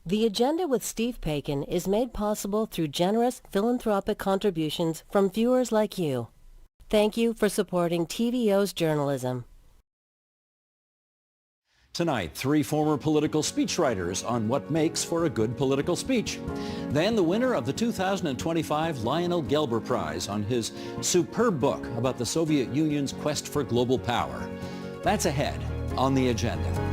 The Agenda with Steve Paikin is made possible through generous philanthropic contributions from viewers like you. Thank you for supporting TVO's journalism. Tonight, 3 former political speechwriters on what makes for a good political speech. Then the winner of the 2025 Lionel Gelber Prize on his superb book about the Soviet Union's quest for global power. That's ahead on the agenda.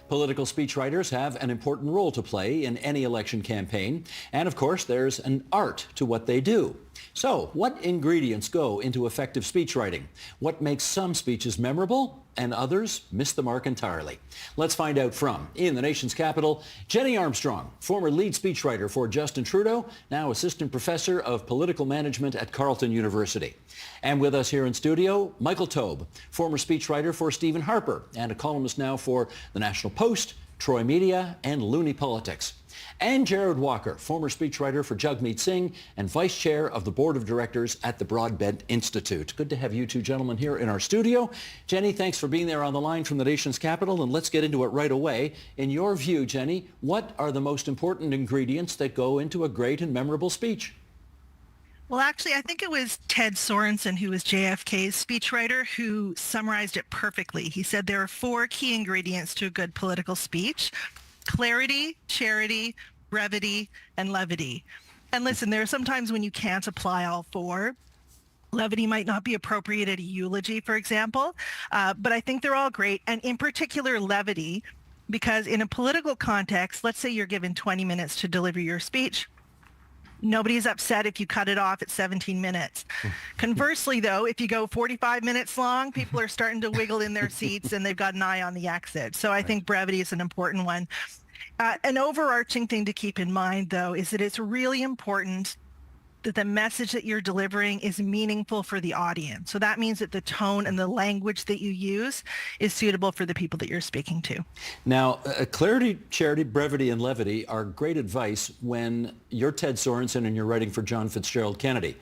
Political speechwriters have an important role to play in any election campaign, and of course there's an art to what they do. So, what ingredients go into effective speechwriting? What makes some speeches memorable and others miss the mark entirely? Let's find out from, in the nation's capital, Jenny Armstrong, former lead speechwriter for Justin Trudeau, now assistant professor of political management at Carleton University. And with us here in studio, Michael Taube, former speechwriter for Stephen Harper and a columnist now for the National Post, Troy Media, and Looney Politics. And Jared Walker, former speechwriter for Jagmeet Singh and vice chair of the board of directors at the Broadbent Institute. Good to have you two gentlemen here in our studio. Jenny, thanks for being there on the line from the nation's capital, and let's get into it right away. In your view, Jenny, what are the most important ingredients that go into a great and memorable speech? Well, actually, I think it was Ted Sorensen, who was JFK's speechwriter, who summarized it perfectly. He said there are 4 key ingredients to a good political speech: clarity, charity, brevity, and levity. And listen, there are some times when you can't apply all 4. Levity might not be appropriate at a eulogy, for example, but I think they're all great. And in particular, levity, because in a political context, let's say you're given 20 minutes to deliver your speech. Nobody's upset if you cut it off at 17 minutes. Conversely, though, if you go 45 minutes long, people are starting to wiggle in their seats and they've got an eye on the exit. So I think brevity is an important one. An overarching thing to keep in mind, though, is that it's really important that the message that you're delivering is meaningful for the audience. So that means that the tone and the language that you use is suitable for the people that you're speaking to. Now, clarity, charity, brevity, and levity are great advice when you're Ted Sorensen and you're writing for John Fitzgerald Kennedy.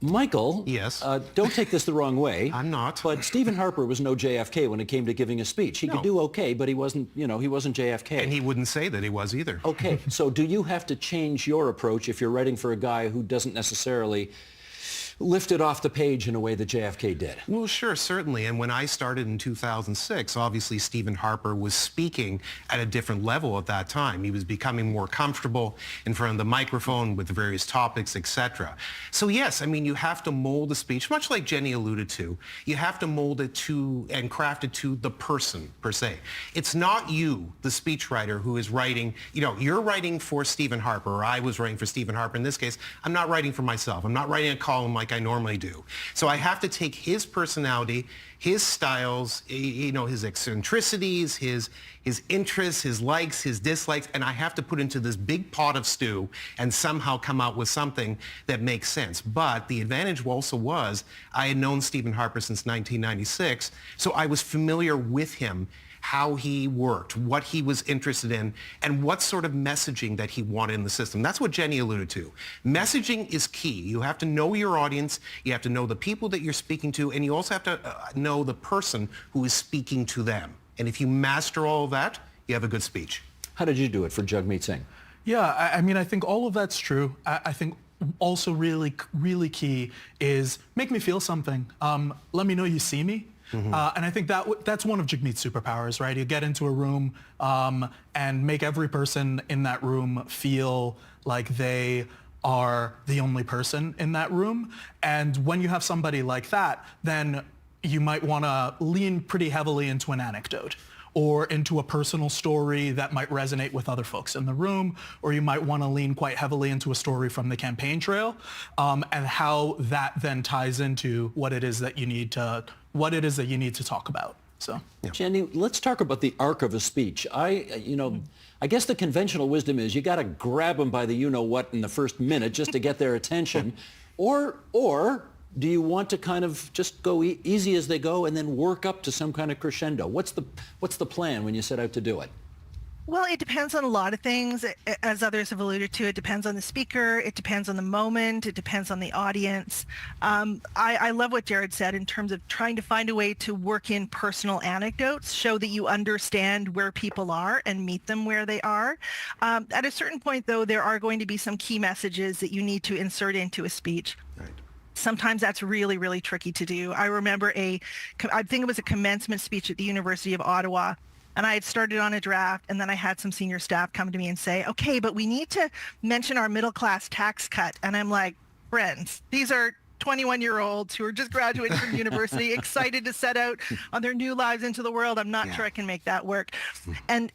Michael, yes. Don't take this the wrong way. I'm not. But Stephen Harper was no JFK when it came to giving a speech. He could do okay, but he wasn't JFK. And he wouldn't say that he was either. Okay, so do you have to change your approach if you're writing for a guy who doesn't necessarily lift it off the page in a way that JFK did? Well, sure, certainly. And when I started in 2006, obviously Stephen Harper was speaking at a different level at that time. He was becoming more comfortable in front of the microphone with the various topics, etc. So yes, I mean, you have to mold the speech, much like Jenny alluded to. You have to mold it to and craft it to the person, per se. It's not you, the speechwriter, who is writing, you're writing for Stephen Harper, or I was writing for Stephen Harper. In this case, I'm not writing for myself. I'm not writing a column like I normally do. So I have to take his personality, his styles, his eccentricities, his interests, his likes, his dislikes, and I have to put into this big pot of stew and somehow come out with something that makes sense. But the advantage also was I had known Stephen Harper since 1996, so I was familiar with him, how he worked, what he was interested in, and what sort of messaging that he wanted in the system. That's what Jenny alluded to. Messaging is key. You have to know your audience, you have to know the people that you're speaking to, and you also have to know the person who is speaking to them. And if you master all of that, you have a good speech. How did you do it for Jagmeet Singh? Yeah, I mean, I think all of that's true. I think also really, really key is make me feel something. Let me know you see me. Mm-hmm. And I think that's one of Jagmeet's superpowers, right? You get into a room and make every person in that room feel like they are the only person in that room. And when you have somebody like that, then you might want to lean pretty heavily into an anecdote or into a personal story that might resonate with other folks in the room, or you might want to lean quite heavily into a story from the campaign trail, and how that then ties into what it is that you need to talk about. So, yeah. Jenny, let's talk about the arc of a speech. I guess the conventional wisdom is you got to grab them by the you-know-what in the first minute just to get their attention, or do you want to kind of just go easy as they go and then work up to some kind of crescendo? What's the plan when you set out to do it? Well, it depends on a lot of things. As others have alluded to, it depends on the speaker. It depends on the moment. It depends on the audience. I love what Jared said in terms of trying to find a way to work in personal anecdotes, show that you understand where people are and meet them where they are. At a certain point, though, there are going to be some key messages that you need to insert into a speech. Right. Sometimes that's really, really tricky to do. I remember I think it was a commencement speech at the University of Ottawa. And I had started on a draft, and then I had some senior staff come to me and say, okay, but we need to mention our middle class tax cut. And I'm like, friends, these are 21-year-olds who are just graduating from university, excited to set out on their new lives into the world. I'm not sure I can make that work. And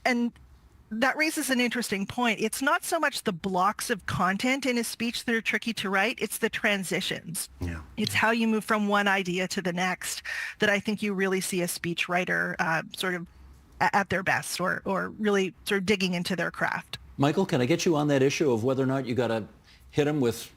that raises an interesting point. It's not so much the blocks of content in a speech that are tricky to write, it's the transitions. Yeah. It's how you move from one idea to the next that I think you really see a speech writer sort of at their best, or really sort of digging into their craft. Michael, can I get you on that issue of whether or not you got to hit them with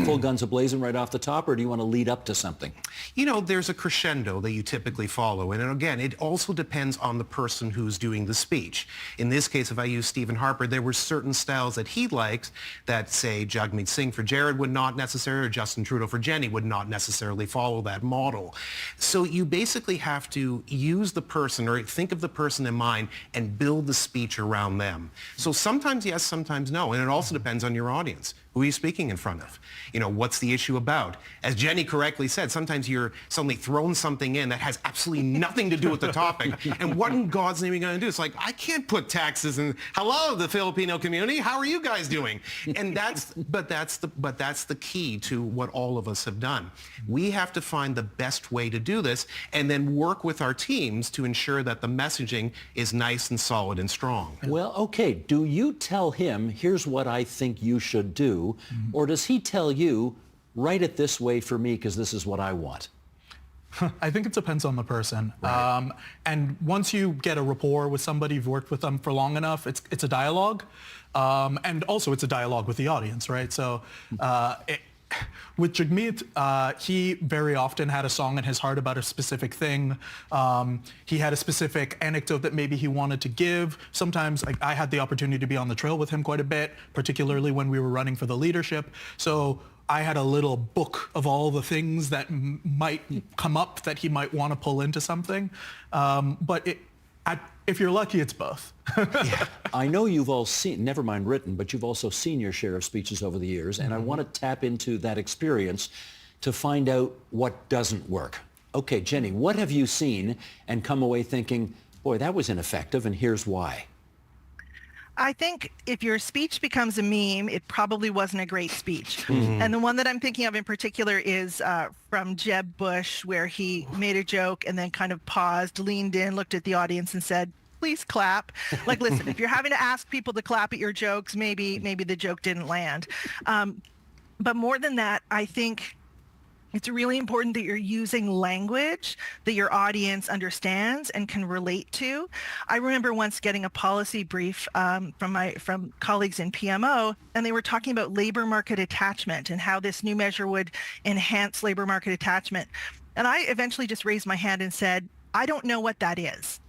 full guns a-blazing right off the top, or do you want to lead up to something? You know, there's a crescendo that you typically follow. And again, it also depends on the person who's doing the speech. In this case, if I use Stephen Harper, there were certain styles that he liked that, say, Jagmeet Singh for Jared would not necessarily, or Justin Trudeau for Jenny would not necessarily follow that model. So you basically have to use the person, or think of the person in mind, and build the speech around them. So sometimes yes, sometimes no. And it also depends on your audience. Who are you speaking in front of? You know, what's the issue about? As Jenny correctly said, sometimes you're suddenly thrown something in that has absolutely nothing to do with the topic. And what in God's name are you going to do? It's like, I can't put taxes in. Hello, the Filipino community. How are you guys doing? And that's the key to what all of us have done. We have to find the best way to do this and then work with our teams to ensure that the messaging is nice and solid and strong. Well, okay, do you tell him, here's what I think you should do, or does he tell you, write it this way for me because this is what I want? I think it depends on the person. Right. And once you get a rapport with somebody, you've worked with them for long enough, it's a dialogue. And also it's a dialogue with the audience, right? So with Jagmeet, he very often had a song in his heart about a specific thing. He had a specific anecdote that maybe he wanted to give. Sometimes I had the opportunity to be on the trail with him quite a bit, particularly when we were running for the leadership. So I had a little book of all the things that might come up that he might want to pull into something. But if you're lucky, it's both. Yeah. I know you've all seen, never mind written, but you've also seen your share of speeches over the years, and I want to tap into that experience to find out what doesn't work. Okay, Jenny, what have you seen and come away thinking, boy, that was ineffective, and here's why? I think if your speech becomes a meme, it probably wasn't a great speech. And the one that I'm thinking of in particular is from Jeb Bush, where he made a joke and then kind of paused, leaned in, looked at the audience and said, please clap. Like, listen, if you're having to ask people to clap at your jokes, maybe the joke didn't land. But more than that, I think it's really important that you're using language that your audience understands and can relate to. I remember once getting a policy brief from colleagues in PMO, and they were talking about labor market attachment and how this new measure would enhance labor market attachment. And I eventually just raised my hand and said, I don't know what that is.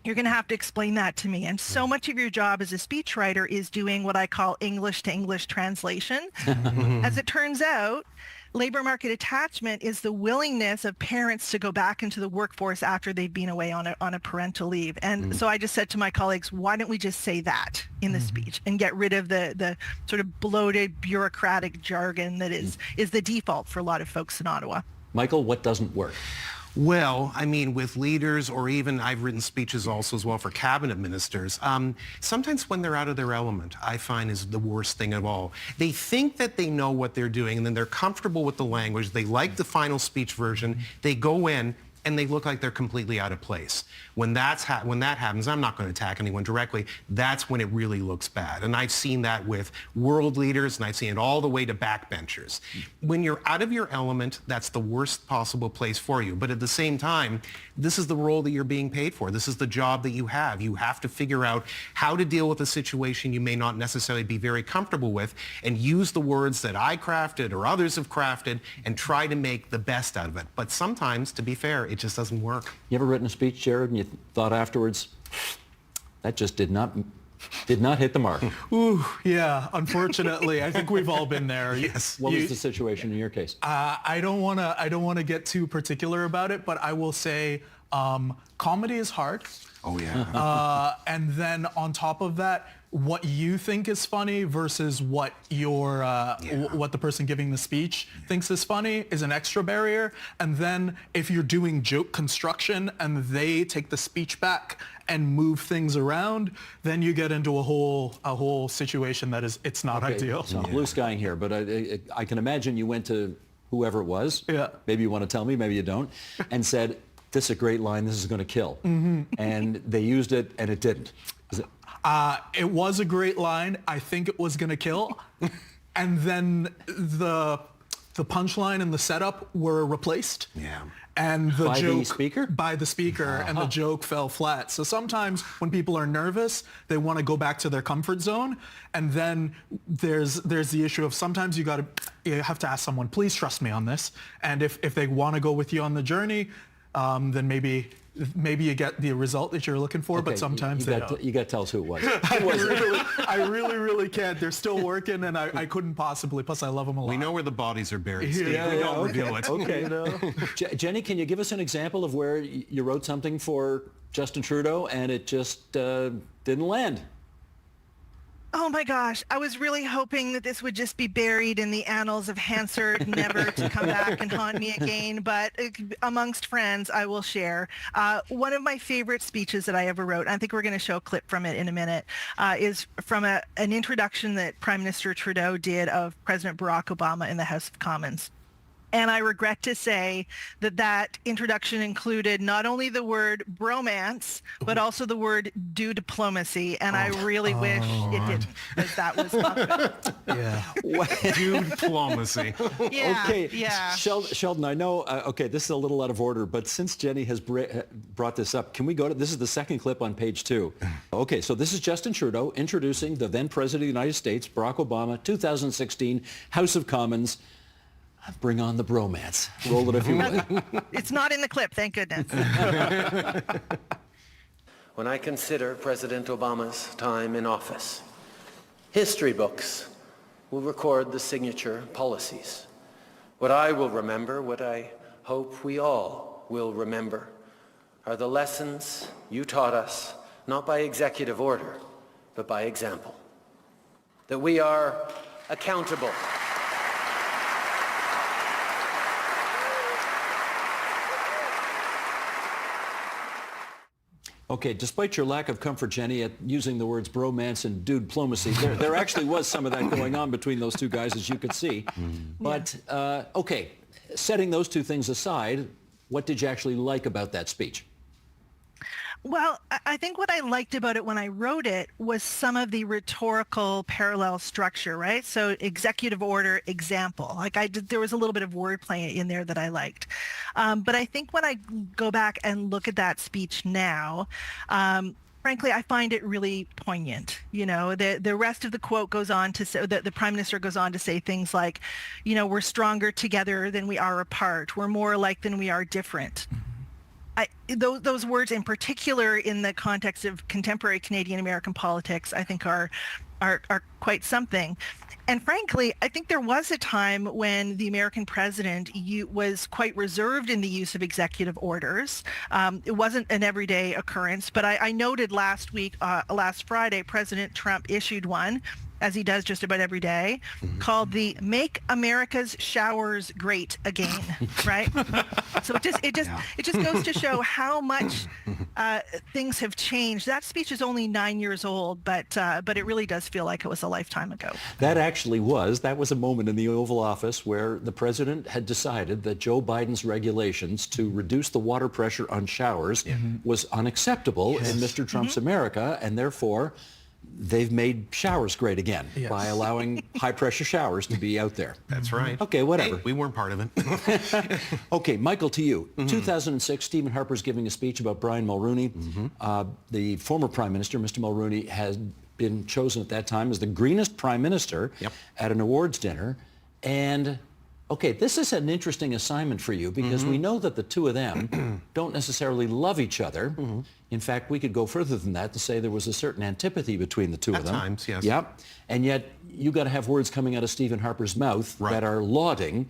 You're going to have to explain that to me. And so much of your job as a speechwriter is doing what I call English to English translation. As it turns out, labor market attachment is the willingness of parents to go back into the workforce after they've been away on a parental leave. And so I just said to my colleagues, why don't we just say that in the speech and get rid of the sort of bloated bureaucratic jargon that is the default for a lot of folks in Ottawa. Michael, what doesn't work? Well, I mean, with leaders, or even I've written speeches also as well for cabinet ministers, sometimes when they're out of their element, I find is the worst thing of all. They think that they know what they're doing, and then they're comfortable with the language. They like the final speech version. They go in, and they look like they're completely out of place. When that happens, I'm not going to attack anyone directly, that's when it really looks bad. And I've seen that with world leaders, and I've seen it all the way to backbenchers. When you're out of your element, that's the worst possible place for you. But at the same time, this is the role that you're being paid for. This is the job that you have. You have to figure out how to deal with a situation you may not necessarily be very comfortable with, and use the words that I crafted or others have crafted and try to make the best out of it. But sometimes, to be fair, it just doesn't work. You ever written a speech, Jared, and you thought afterwards, that just did not Did not hit the mark. Ooh, yeah, unfortunately. I think we've all been there. Yes. What was the situation in your case? I don't want to get too particular about it, but I will say comedy is hard. Oh, yeah. And then on top of that, what you think is funny versus what what the person giving the speech thinks is funny is an extra barrier. And then if you're doing joke construction and they take the speech back and move things around, then you get into a whole situation that it's not ideal. So I'm blue skying here, but I can imagine you went to whoever it was. Yeah. Maybe you want to tell me, maybe you don't, and said, "This is a great line. This is going to kill." Mm-hmm. And they used it, and it didn't. It was a great line. I think it was going to kill. And then the punchline and the setup were replaced. Yeah. And the By joke the speaker? By the speaker, and the joke fell flat. So sometimes when people are nervous, they want to go back to their comfort zone. And then there's the issue of sometimes you have to ask someone, please trust me on this. And if they want to go with you on the journey, then maybe you get the result that you're looking for, but sometimes they don't. You got to tell us who it was. I really can't. They're still working, and I couldn't possibly. Plus, I love them a lot. We know where the bodies are buried, Steve. Yeah, We don't okay. reveal it. Okay. Jenny, can you give us an example of where you wrote something for Justin Trudeau and it just didn't land? Oh my gosh, I was really hoping that this would just be buried in the annals of Hansard, never to come back and haunt me again, but amongst friends, I will share. One of my favorite speeches that I ever wrote, I think we're going to show a clip from it in a minute, is from an introduction that Prime Minister Trudeau did of President Barack Obama in the House of Commons. And I regret to say that introduction included not only the word bromance, but also the word due diplomacy. And I really wish it didn't, because that was not good. Yeah. Due diplomacy. Yeah, Okay, yeah. Sheldon, I know, this is a little out of order, but since Jenny has brought this up, can we go to, this is the second clip on page 2. Okay, so this is Justin Trudeau introducing the then President of the United States, Barack Obama, 2016, House of Commons. Bring on the bromance. Roll it if you would. It's not in the clip, thank goodness. When I consider President Obama's time in office, history books will record the signature policies. What I will remember, what I hope we all will remember, are the lessons you taught us, not by executive order, but by example. That we are accountable. Okay, despite your lack of comfort, Jenny, at using the words bromance and due diplomacy, there actually was some of that going on between those two guys, as you could see. But, okay, setting those two things aside, what did you actually like about that speech? Well, I think what I liked about it when I wrote it was some of the rhetorical parallel structure, right? So executive order, example. Like there was a little bit of wordplay in there that I liked. But I think when I go back and look at that speech now, frankly, I find it really poignant. You know, the rest of the quote goes on to say, the Prime Minister goes on to say things like, you know, we're stronger together than we are apart. We're more alike than we are different. Those words in particular in the context of contemporary Canadian-American politics, I think are quite something. And frankly, I think there was a time when the American president was quite reserved in the use of executive orders. It wasn't an everyday occurrence, but I noted last Friday, President Trump issued one, as he does just about every day, called the Make America's Showers Great Again, right? So it just goes to show how much things have changed. That speech is only 9 years old, but it really does feel like it was a lifetime ago. That was a moment in the Oval Office where the president had decided that Joe Biden's regulations to reduce the water pressure on showers was unacceptable in Mr. Trump's America, and therefore they've made showers great again by allowing high-pressure showers to be out there. That's right. Okay, whatever. Hey, we weren't part of it. Okay, Michael, to you. 2006, Stephen Harper's giving a speech about Brian Mulroney. The former Prime Minister, Mr. Mulroney, has been chosen at that time as the greenest Prime Minister at an awards dinner. And Okay, this is an interesting assignment for you because we know that the two of them don't necessarily love each other. In fact, we could go further than that to say there was a certain antipathy between the two of them. At times, yes. Yep. And yet you got to have words coming out of Stephen Harper's mouth that are lauding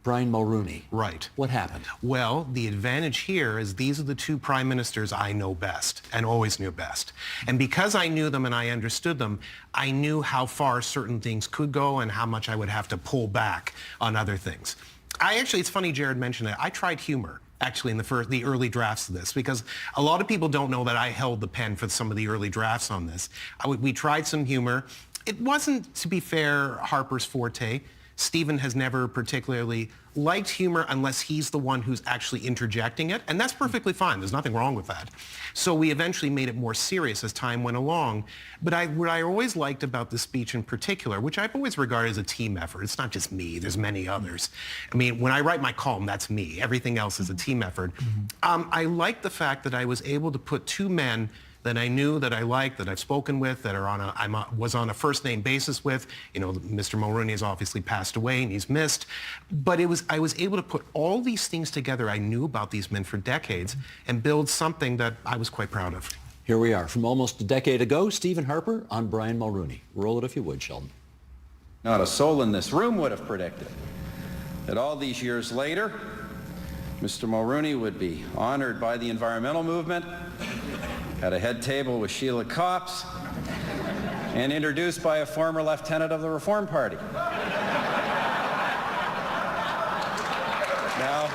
Brian Mulroney. Right. What happened? Well, the advantage here is these are the two prime ministers I know best and always knew best. And because I knew them and I understood them, I knew how far certain things could go and how much I would have to pull back on other things. It's funny Jared mentioned it. I tried humor actually in the early drafts of this because a lot of people don't know that I held the pen for some of the early drafts on this. We tried some humor. It wasn't, to be fair, Harper's forte. Stephen has never particularly liked humor unless he's the one who's actually interjecting it, and that's perfectly fine. There's nothing wrong with that. So we eventually made it more serious as time went along. But what I always liked about the speech in particular, which I've always regarded as a team effort, it's not just me, there's many others. I mean, when I write my column, that's me. Everything else is a team effort. I like the fact that I was able to put two men that I knew, that I liked, that I've spoken with, that was on a first name basis with. You know, Mr. Mulroney has obviously passed away and he's missed. But I was able to put all these things together I knew about these men for decades and build something that I was quite proud of. Here we are from almost a decade ago, Stephen Harper on Brian Mulroney. Roll it if you would, Sheldon. Not a soul in this room would have predicted that all these years later, Mr. Mulroney would be honored by the environmental movement, at a head table with Sheila Copps, and introduced by a former lieutenant of the Reform Party. Now,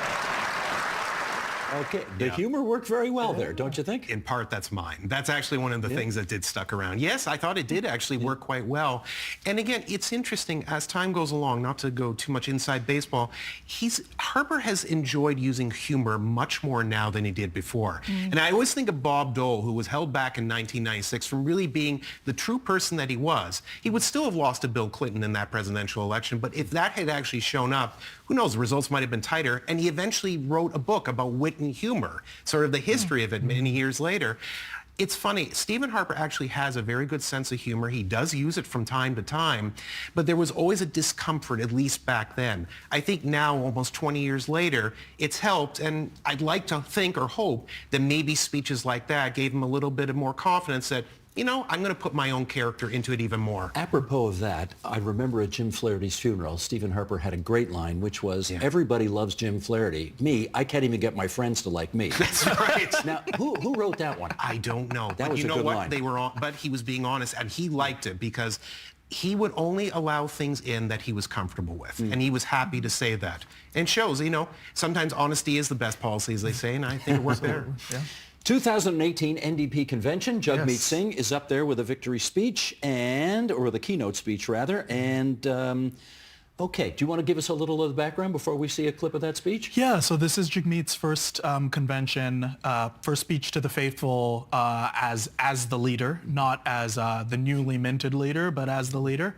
okay, the humor worked very well there, don't you think? In part, that's mine. That's actually one of the things that did stuck around. Yes, I thought it did actually work quite well. And again, it's interesting as time goes along, not to go too much inside baseball, Harper has enjoyed using humor much more now than he did before. And I always think of Bob Dole, who was held back in 1996 from really being the true person that he was. He would still have lost to Bill Clinton in that presidential election, but if that had actually shown up, who knows, the results might have been tighter. And he eventually wrote a book about wit and humor, sort of the history of it many years later. It's funny, Stephen Harper actually has a very good sense of humor. He does use it from time to time, but there was always a discomfort, at least back then. I think now, almost 20 years later, it's helped, and I'd like to think or hope that maybe speeches like that gave him a little bit of more confidence that, you know, I'm going to put my own character into it even more. Apropos of that, I remember at Jim Flaherty's funeral, Stephen Harper had a great line, which was, everybody loves Jim Flaherty. Me, I can't even get my friends to like me. That's right. Now, who wrote that one? I don't know. That was a good line. They were on, but he was being honest, and he liked it because he would only allow things in that he was comfortable with, and he was happy to say that. And it shows, you know, sometimes honesty is the best policy, as they say, and I think it worked there. 2018 NDP convention, Jagmeet Singh is up there with a victory speech or the keynote speech rather, and okay, do you want to give us a little of the background before we see a clip of that speech? Yeah, so this is Jagmeet's first convention, first speech to the faithful as the leader, not as the newly minted leader, but as the leader.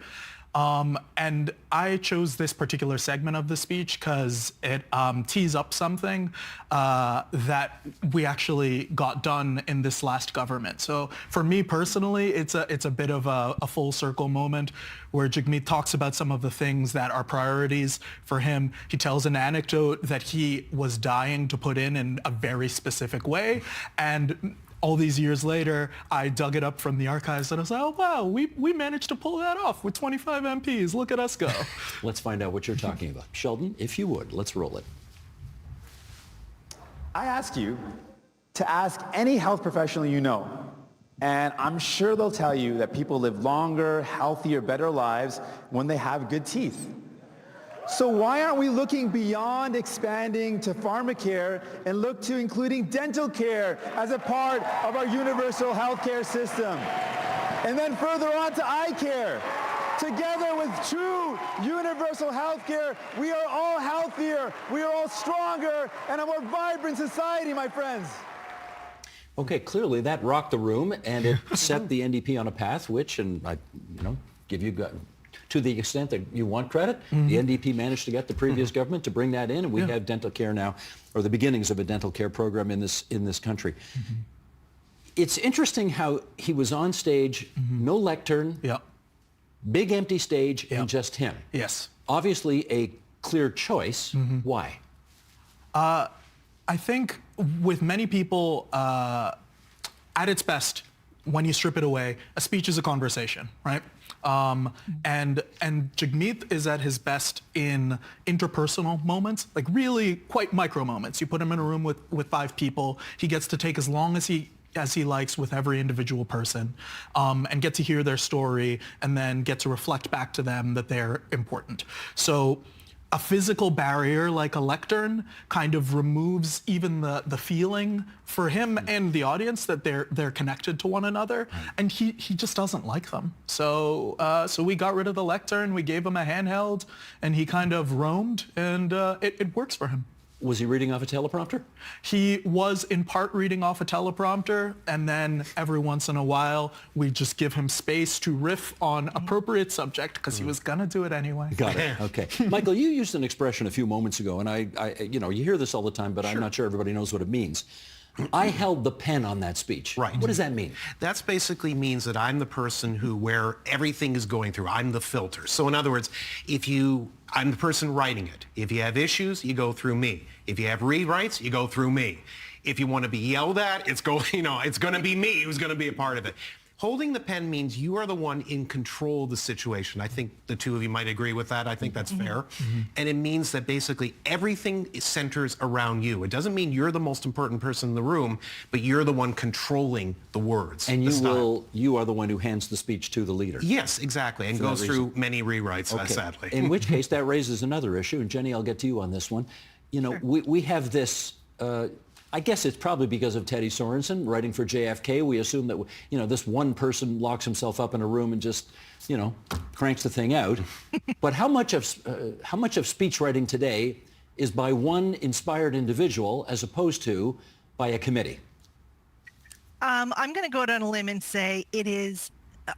And I chose this particular segment of the speech because it tees up something that we actually got done in this last government. So for me personally, it's a bit of a full circle moment where Jagmeet talks about some of the things that are priorities for him. He tells an anecdote that he was dying to put in a very specific way, and all these years later, I dug it up from the archives and I was like, oh, wow, we managed to pull that off with 25 MPs. Look at us go. Let's find out what you're talking about. Sheldon, if you would, let's roll it. I ask you to ask any health professional you know, and I'm sure they'll tell you that people live longer, healthier, better lives when they have good teeth. So why aren't we looking beyond expanding to pharmacare and look to including dental care as a part of our universal healthcare system? And then further on to eye care. Together with true universal healthcare, we are all healthier, we are all stronger, and a more vibrant society, my friends. Okay, clearly that rocked the room and it set the NDP on a path which, and I give you to the extent that you want credit, the NDP managed to get the previous government to bring that in, and we have dental care now, or the beginnings of a dental care program in this country. It's interesting how he was on stage, no lectern, big empty stage, and just him. Yes. Obviously a clear choice. Why? I think with many people, at its best, when you strip it away, a speech is a conversation, right? And Jagmeet is at his best in interpersonal moments, like really quite micro moments. You put him in a room with 5 people, he gets to take as long as he likes with every individual person, and get to hear their story and then get to reflect back to them that they're important. So a physical barrier like a lectern kind of removes even the feeling for him and the audience that they're connected to one another, and he just doesn't like them. So we got rid of the lectern, we gave him a handheld, and he kind of roamed, and it works for him. Was he reading off a teleprompter? He was in part reading off a teleprompter, and then every once in a while, we just give him space to riff on appropriate subject because he was gonna do it anyway. Got it. Okay. Michael, you used an expression a few moments ago, and I you hear this all the time, but I'm not sure everybody knows what it means. I held the pen on that speech. Right. What does that mean? That basically means that I'm the person where everything is going through. I'm the filter. So in other words, I'm the person writing it. If you have issues, you go through me. If you have rewrites, you go through me. If you want to be yelled at, it's going to be me who's going to be a part of it. Holding the pen means you are the one in control of the situation. I think the two of you might agree with that. I think that's fair. And it means that basically everything centers around you. It doesn't mean you're the most important person in the room, but you're the one controlling the words. And you are the one who hands the speech to the leader. Yes, exactly, and goes through many rewrites, sadly. In which case, that raises another issue, and Jenny, I'll get to you on this one. Sure. We have this... I guess it's probably because of Teddy Sorensen writing for JFK. We assume that, this one person locks himself up in a room and just, cranks the thing out. But how much of speech writing today is by one inspired individual as opposed to by a committee? I'm going to go down a limb and say it is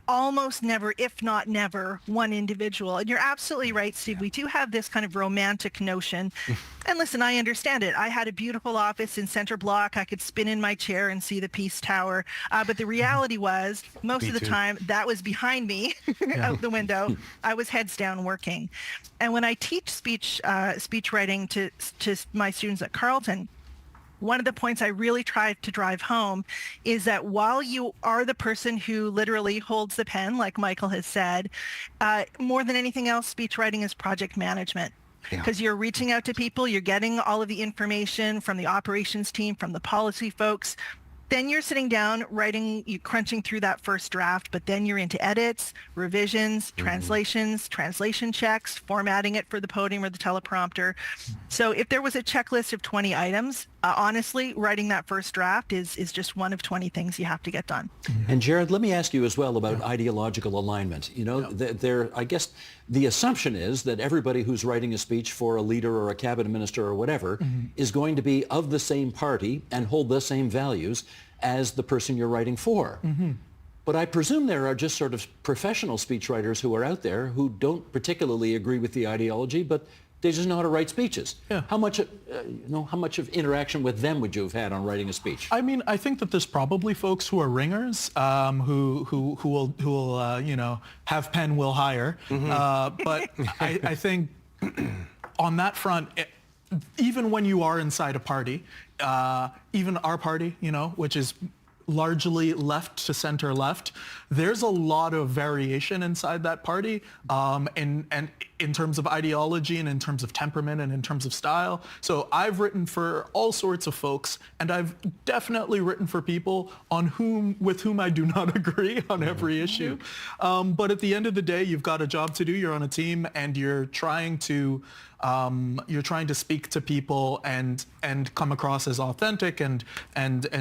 almost never, if not never, one individual. And you're absolutely right, Steve. We do have this kind of romantic notion. And listen, I understand it. I had a beautiful office in Center Block. I could spin in my chair and see the Peace Tower. But the reality was, most of the time, that was behind me out the window. I was heads down working. And when I teach speech writing to my students at Carleton, one of the points I really try to drive home is that while you are the person who literally holds the pen, like Michael has said, more than anything else, speech writing is project management. Because you're reaching out to people, you're getting all of the information from the operations team, from the policy folks. Then you're sitting down, you're crunching through that first draft, but then you're into edits, revisions, translations, translation checks, formatting it for the podium or the teleprompter. So if there was a checklist of 20 items, honestly, writing that first draft is just one of 20 things you have to get done. And Jared, let me ask you as well about ideological alignment. I guess the assumption is that everybody who's writing a speech for a leader or a cabinet minister or whatever is going to be of the same party and hold the same values as the person you're writing for. But I presume there are just sort of professional speechwriters who are out there who don't particularly agree with the ideology, but they just know how to write speeches. How much of interaction with them would you have had on writing a speech? I mean, I think that there's probably folks who are ringers, who will have pen will hire. But I think on that front, even when you are inside a party, even our party, which is largely left to center left, there's a lot of variation inside that party, and in terms of ideology and in terms of temperament and in terms of style. So I've written for all sorts of folks, and I've definitely written for people with whom I do not agree on every issue. But at the end of the day, you've got a job to do. You're on a team, and you're trying to speak to people and come across as authentic and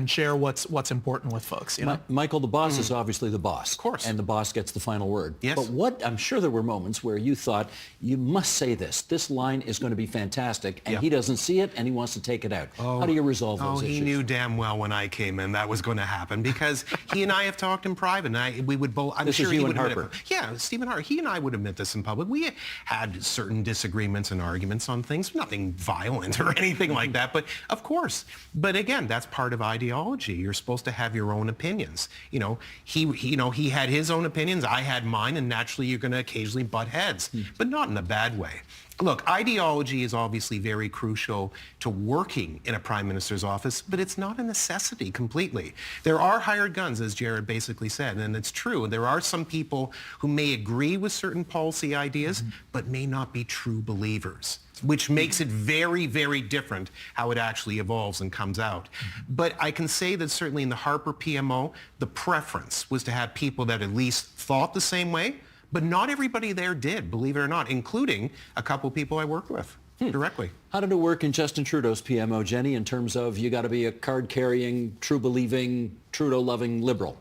share what's important with folks. Michael, the boss is obviously the boss. Of course. And the boss gets the final word. Yes. But I'm sure there were moments where you thought, you must say this. This line is going to be fantastic, and he doesn't see it, and he wants to take it out. How do you resolve those issues? He knew damn well when I came in that was going to happen, because he and I have talked in private, and we would both... This is you and Harper. Yeah, Stephen Harper. He and I would admit this in public. We had certain disagreements and arguments on things, nothing violent or anything like that, but of course. But again, that's part of ideology. You're supposed to have your own opinions. He had his own opinions, I had mine, and naturally you're going to occasionally butt heads, but not in a bad way. Look, ideology is obviously very crucial to working in a prime minister's office, but it's not a necessity completely. There are hired guns, as Jared basically said, and it's true. There are some people who may agree with certain policy ideas, but may not be true believers, which makes it very, very different how it actually evolves and comes out. But I can say that certainly in the Harper PMO, the preference was to have people that at least thought the same way, but not everybody there did, believe it or not, including a couple people I worked with directly. How did it work in Justin Trudeau's PMO, Jenny, in terms of you got to be a card-carrying, true-believing, Trudeau-loving liberal?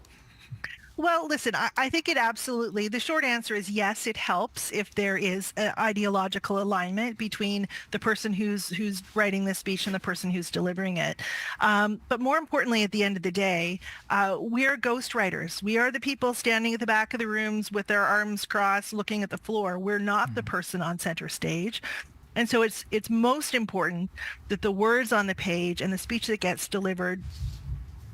Well, listen, I think it absolutely, the short answer is yes, it helps if there is an ideological alignment between the person who's writing the speech and the person who's delivering it. But more importantly, at the end of the day, we are ghostwriters. We are the people standing at the back of the rooms with their arms crossed, looking at the floor. We're not the person on center stage. And so it's most important that the words on the page and the speech that gets delivered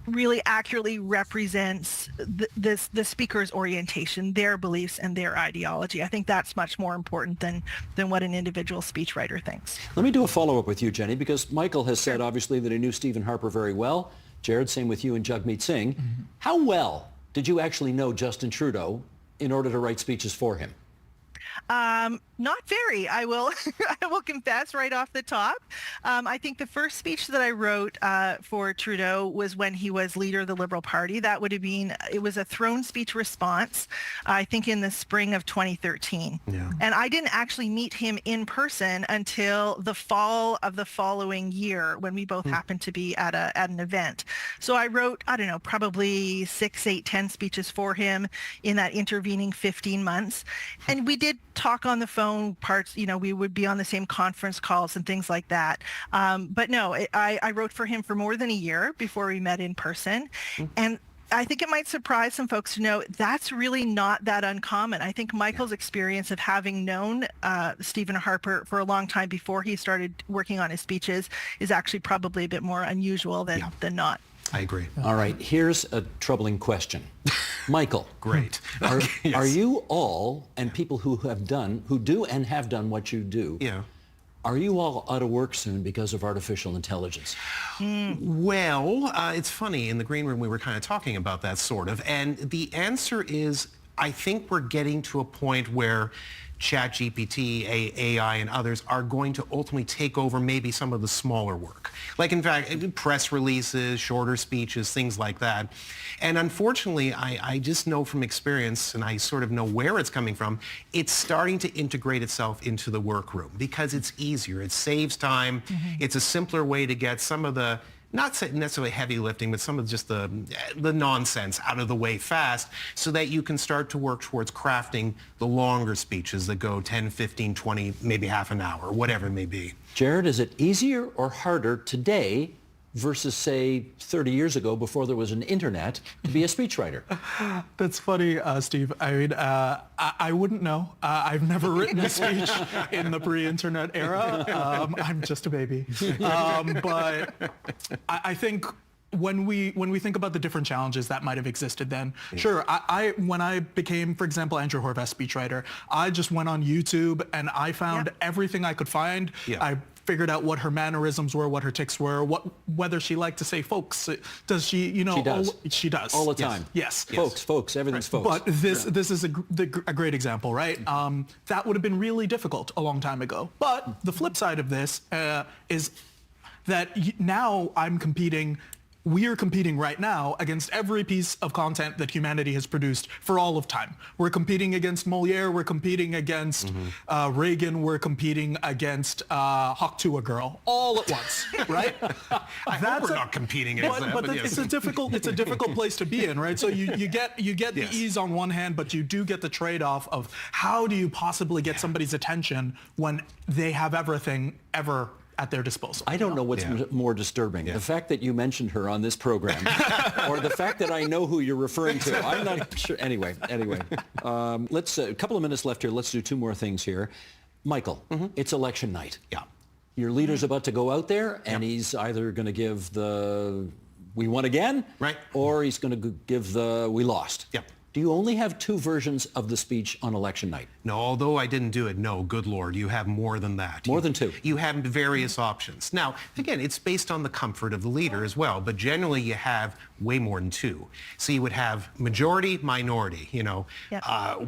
really accurately represents the speaker's orientation, their beliefs, and their ideology. I think that's much more important than what an individual speechwriter thinks. Let me do a follow-up with you, Jenny, because Michael has said, obviously, that he knew Stephen Harper very well. Jared, same with you and Jagmeet Singh. How well did you actually know Justin Trudeau in order to write speeches for him? Not very. I will confess right off the top. I think the first speech that I wrote for Trudeau was when he was leader of the Liberal Party. That would have been, it was a throne speech response, I think in the spring of 2013. Yeah. And I didn't actually meet him in person until the fall of the following year when we both happened to be at an event. So I wrote, I don't know, probably 6, 8, 10 speeches for him in that intervening 15 months. And we did talk on the phone parts, we would be on the same conference calls and things like that. But no, I wrote for him for more than a year before we met in person. And I think it might surprise some folks to know that's really not that uncommon. I think Michael's experience of having known Stephen Harper for a long time before he started working on his speeches is actually probably a bit more unusual than not. I agree. All right, here's a troubling question. Michael. Great. Are you all, and people who do and have done what you do, are you all out of work soon because of artificial intelligence? Well, it's funny. In the green room, we were kind of talking about that sort of. And the answer is, I think we're getting to a point where ChatGPT, AI, and others are going to ultimately take over maybe some of the smaller work. Like, in fact, press releases, shorter speeches, things like that. And unfortunately, I just know from experience, and I sort of know where it's coming from, it's starting to integrate itself into the workroom because it's easier. It saves time. It's a simpler way to get some of the not necessarily heavy lifting, but some of just the nonsense out of the way fast so that you can start to work towards crafting the longer speeches that go 10, 15, 20, maybe half an hour, whatever it may be. Jared, is it easier or harder today versus, say, 30 years ago before there was an internet to be a speechwriter? That's funny, Steve. I mean, I wouldn't know. I've never written a speech in the pre-internet era. I'm just a baby. But I think when we think about the different challenges that might have existed then, sure, when I became, for example, Andrew Horvath's speechwriter, I just went on YouTube and I found everything I could find. I figured out what her mannerisms were, what her tics were, whether she liked to say folks. Does she, she does. She does. All the time. Yes. Folks, everything's folks. But this is a great example, right? That would have been really difficult a long time ago. But the flip side of this is that now we are competing right now against every piece of content that humanity has produced for all of time. We're competing against Moliere, we're competing against Reagan, we're competing against Hawk to a Girl, all at once, right? I hope we're not competing against that. But it's a difficult place to be in, right? So you get the ease on one hand, but you do get the trade-off of how do you possibly get somebody's attention when they have everything ever at their disposal. I don't know what's more disturbing, the fact that you mentioned her on this program or the fact that I know who you're referring to. I'm not sure. Anyway. Let's a couple of minutes left here. Let's do two more things here. Michael, it's election night. Yeah. Your leader's about to go out there, and he's either going to give the "we won again," right, or he's going to give the "we lost." Yep. Do you only have 2 versions of the speech on election night? No, although I didn't do it, no, good Lord, you have more than that. More than 2. You have various options. Now, again, it's based on the comfort of the leader as well, but generally you have way more than 2. So you would have majority, minority,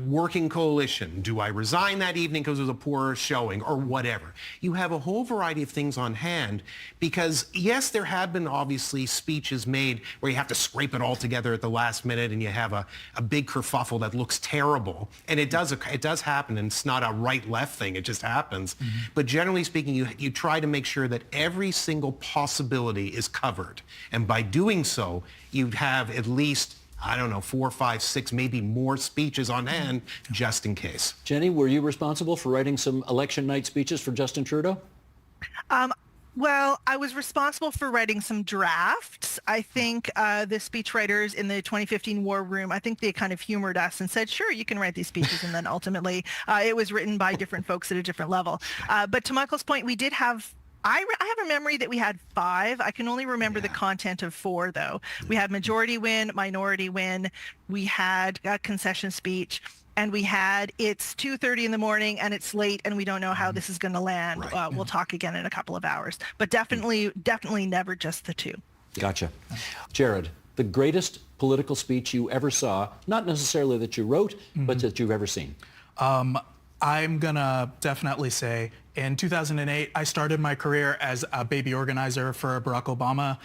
working coalition. Do I resign that evening because it was a poor showing or whatever? You have a whole variety of things on hand because, yes, there have been obviously speeches made where you have to scrape it all together at the last minute and you have a big kerfuffle that looks terrible. And it does happen, and it's not a right-left thing. It just happens. Mm-hmm. But generally speaking, you try to make sure that every single possibility is covered. And by doing so, you'd have at least, 4, 5, 6, maybe more speeches on hand just in case. Jenny, were you responsible for writing some election night speeches for Justin Trudeau? Well, I was responsible for writing some drafts. I think the speechwriters in the 2015 War Room, I think they kind of humored us and said, sure, you can write these speeches. And then ultimately it was written by different folks at a different level. But to Michael's point, we did have I have a memory that we had 5. I can only remember the content of 4, though. We had majority win, minority win. We had a concession speech. And we had it's 2:30 in the morning and it's late and we don't know how this is going to land. Right. We'll talk again in a couple of hours. But definitely never just the 2. Gotcha. Jared, the greatest political speech you ever saw, not necessarily that you wrote, but that you've ever seen? I'm going to definitely say in 2008, I started my career as a baby organizer for Barack Obama.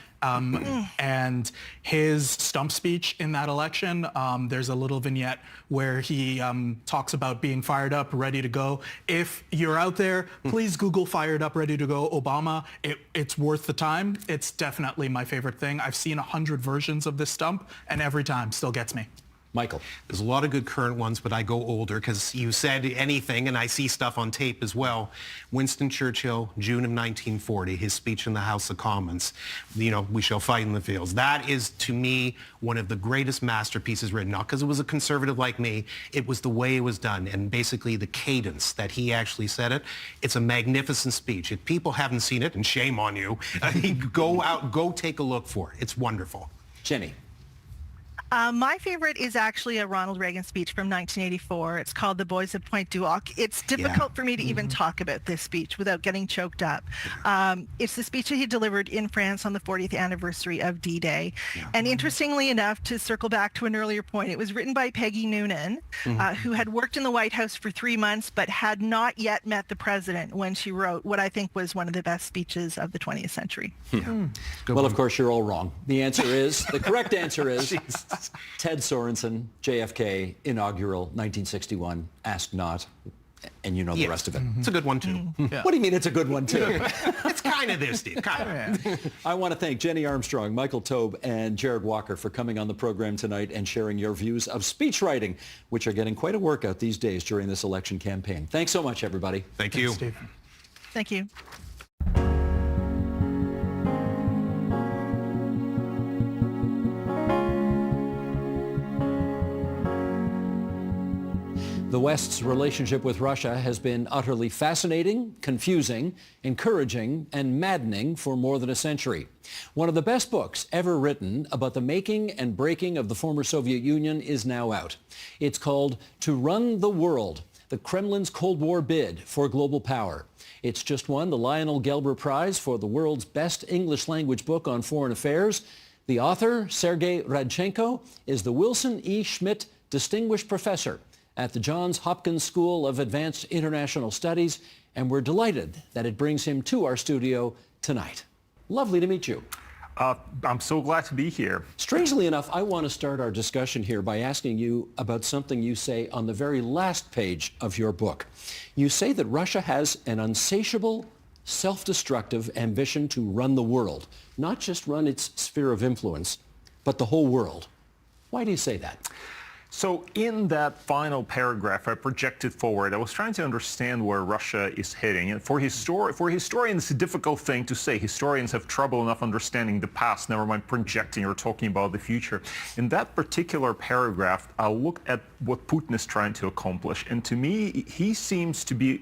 And his stump speech in that election, there's a little vignette where he talks about being fired up, ready to go. If you're out there, please Google fired up, ready to go Obama. It's worth the time. It's definitely my favorite thing. I've seen 100 versions of this stump, and every time still gets me. Michael. There's a lot of good current ones, but I go older because you said anything, and I see stuff on tape as well. Winston Churchill, June of 1940, his speech in the House of Commons, we shall fight in the fields. That is, to me, one of the greatest masterpieces written, not because it was a conservative like me, it was the way it was done, and basically the cadence that he actually said it. It's a magnificent speech. If people haven't seen it, and shame on you, go take a look for it. It's wonderful. Jenny. My favorite is actually a Ronald Reagan speech from 1984. It's called The Boys of Point Duoc. It's difficult for me to even talk about this speech without getting choked up. It's the speech that he delivered in France on the 40th anniversary of D-Day. And interestingly enough, to circle back to an earlier point, it was written by Peggy Noonan, who had worked in the White House for 3 months, but had not yet met the president when she wrote what I think was one of the best speeches of the 20th century. Well, of course, you're all wrong. The correct answer is Ted Sorensen, JFK, inaugural 1961, Ask Not, and the rest of it. It's a good one, too. What do you mean it's a good one, too? It's kind of there, Steve, kind of. I want to thank Jenny Armstrong, Michael Taube, and Jared Walker for coming on the program tonight and sharing your views of speechwriting, which are getting quite a workout these days during this election campaign. Thanks so much, everybody. Thank you. Steve. Thank you. The West's relationship with Russia has been utterly fascinating, confusing, encouraging, and maddening for more than a century. One of the best books ever written about the making and breaking of the former Soviet Union is now out. It's called To Run the World, the Kremlin's Cold War Bid for Global Power. It's just won the Lionel Gelber Prize for the world's best English language book on foreign affairs. The author, Sergey Radchenko, is the Wilson E. Schmidt Distinguished Professor at the Johns Hopkins School of Advanced International Studies, and we're delighted that it brings him to our studio tonight. Lovely to meet you. I'm so glad to be here. Strangely enough, I want to start our discussion here by asking you about something you say on the very last page of your book. You say that Russia has an insatiable, self-destructive ambition to run the world, not just run its sphere of influence, but the whole world. Why do you say that? So in that final paragraph, I projected forward. I was trying to understand where Russia is heading. And for historians, it's a difficult thing to say. Historians have trouble enough understanding the past, never mind projecting or talking about the future. In that particular paragraph, I look at what Putin is trying to accomplish. And to me, he seems to be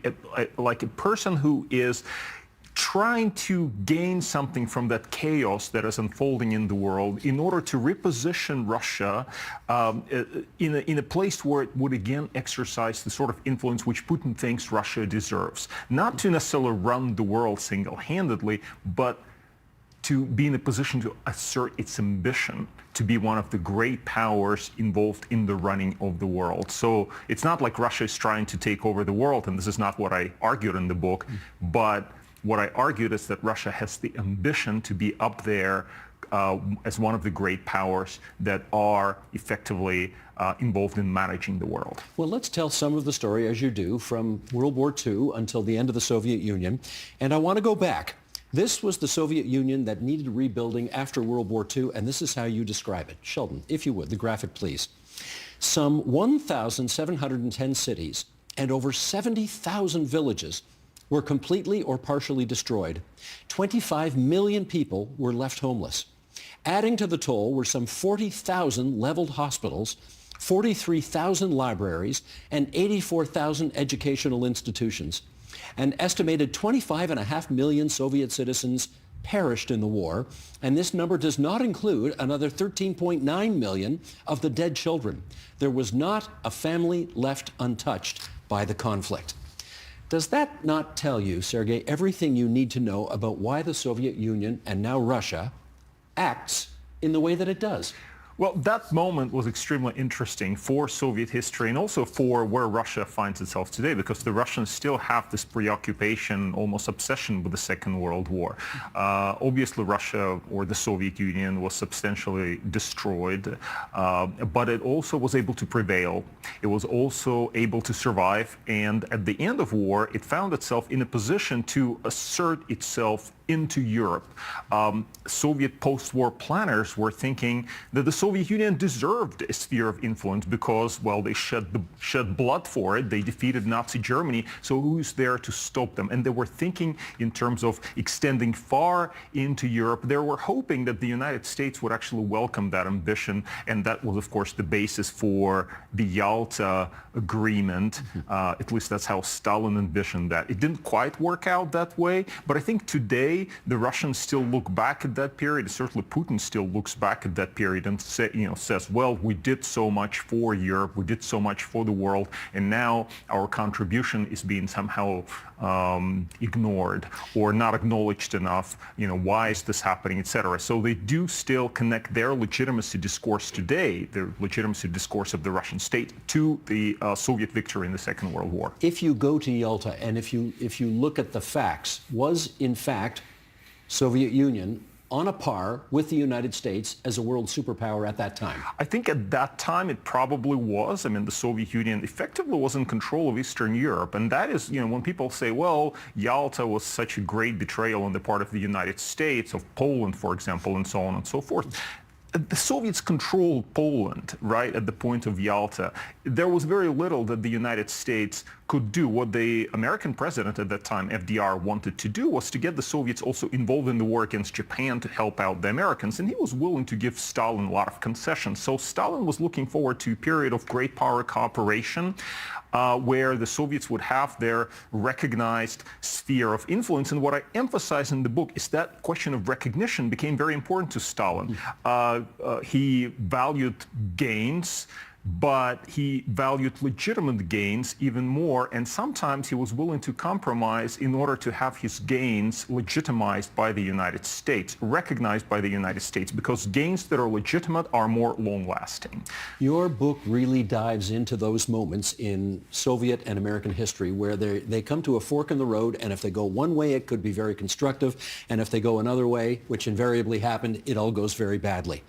like a person who is trying to gain something from that chaos that is unfolding in the world in order to reposition Russia in a place where it would again exercise the sort of influence which Putin thinks Russia deserves. Not to necessarily run the world single-handedly, but to be in a position to assert its ambition to be one of the great powers involved in the running of the world. So it's not like Russia is trying to take over the world, and this is not what I argued in the book, but what I argued is that Russia has the ambition to be up there as one of the great powers that are effectively involved in managing the world. Well, let's tell some of the story, as you do, from World War II until the end of the Soviet Union. And I want to go back. This was the Soviet Union that needed rebuilding after World War II, and this is how you describe it. Sheldon, if you would, the graphic, please. Some 1,710 cities and over 70,000 villages were completely or partially destroyed. 25 million people were left homeless. Adding to the toll were some 40,000 leveled hospitals, 43,000 libraries, and 84,000 educational institutions. An estimated 25.5 million Soviet citizens perished in the war, and this number does not include another 13.9 million of the dead children. There was not a family left untouched by the conflict. Does that not tell you, Sergey, everything you need to know about why the Soviet Union, and now Russia, acts in the way that it does? Well, that moment was extremely interesting for Soviet history and also for where Russia finds itself today, because the Russians still have this preoccupation, almost obsession with the Second World War. Obviously, Russia or the Soviet Union was substantially destroyed, but it also was able to prevail. It was also able to survive, and at the end of war, it found itself in a position to assert itself into Europe. Soviet post-war planners were thinking that the Soviet Union deserved a sphere of influence because, well, they shed blood for it. They defeated Nazi Germany, so who's there to stop them? And they were thinking in terms of extending far into Europe. They were hoping that the United States would actually welcome that ambition, and that was, of course, the basis for the Yalta Agreement. At least that's how Stalin envisioned that. It didn't quite work out that way, but I think today the Russians still look back at that period. Certainly Putin still looks back at that period and says, well, we did so much for Europe, we did so much for the world, and now our contribution is being somehow ignored or not acknowledged enough. Why is this happening, etc. So they do still connect their legitimacy discourse today, the legitimacy discourse of the Russian state, to the Soviet victory in the Second World War. If you go to Yalta and if you look at the facts, was in fact Soviet Union on a par with the United States as a world superpower at that time? I think at that time it probably was. I mean, the Soviet Union effectively was in control of Eastern Europe. And that is, when people say, well, Yalta was such a great betrayal on the part of the United States, of Poland, for example, and so on and so forth. The Soviets controlled Poland, right, at the point of Yalta. There was very little that the United States could do. What the American president at that time, FDR, wanted to do was to get the Soviets also involved in the war against Japan to help out the Americans, and he was willing to give Stalin a lot of concessions. So Stalin was looking forward to a period of great power cooperation where the Soviets would have their recognized sphere of influence. And what I emphasize in the book is that question of recognition became very important to Stalin. He valued gains, but he valued legitimate gains even more, and sometimes he was willing to compromise in order to have his gains legitimized by the United States, recognized by the United States, because gains that are legitimate are more long-lasting. Your book really dives into those moments in Soviet and American history where they come to a fork in the road, and if they go one way, it could be very constructive, and if they go another way, which invariably happened, it all goes very badly.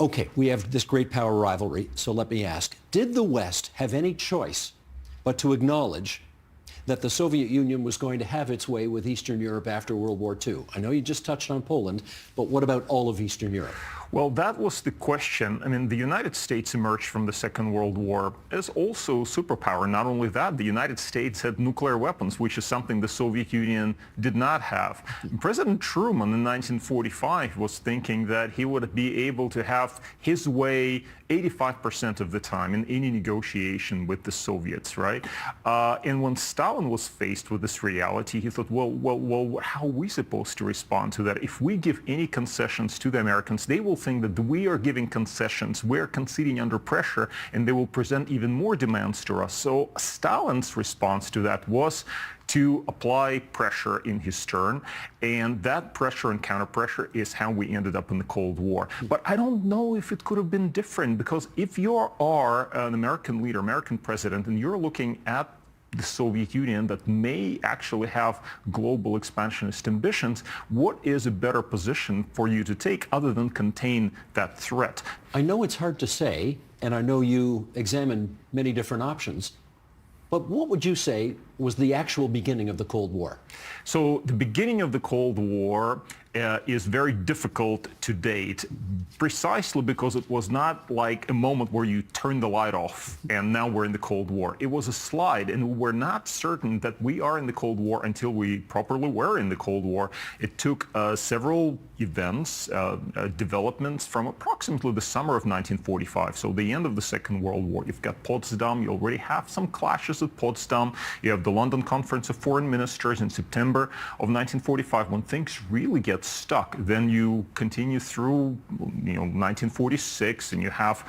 Okay, we have this great power rivalry, so let me ask, did the West have any choice but to acknowledge that the Soviet Union was going to have its way with Eastern Europe after World War II? I know you just touched on Poland, but what about all of Eastern Europe? Well, that was the question. I mean, the United States emerged from the Second World War as also a superpower. Not only that, the United States had nuclear weapons, which is something the Soviet Union did not have. President Truman in 1945 was thinking that he would be able to have his way 85% of the time in any negotiation with the Soviets, right? And when Stalin was faced with this reality, he thought, well, how are we supposed to respond to that? If we give any concessions to the Americans, they will think that we are giving concessions, we're conceding under pressure, and they will present even more demands to us. So Stalin's response to that was to apply pressure in his turn, and that pressure and counter-pressure is how we ended up in the Cold War. But I don't know if it could have been different, because if you are an American leader, American president, and you're looking at the Soviet Union that may actually have global expansionist ambitions, what is a better position for you to take other than contain that threat? I know it's hard to say, and I know you examine many different options, but what would you say was the actual beginning of the Cold War? So the beginning of the Cold War is very difficult to date, precisely because it was not like a moment where you turn the light off and now we're in the Cold War. It was a slide, and we're not certain that we are in the Cold War until we properly were in the Cold War. It took several events, developments from approximately the summer of 1945, so the end of the Second World War. You've got Potsdam, you already have some clashes at Potsdam, you have the London Conference of Foreign Ministers in September of 1945, when things really get stuck. Then you continue through 1946, and you have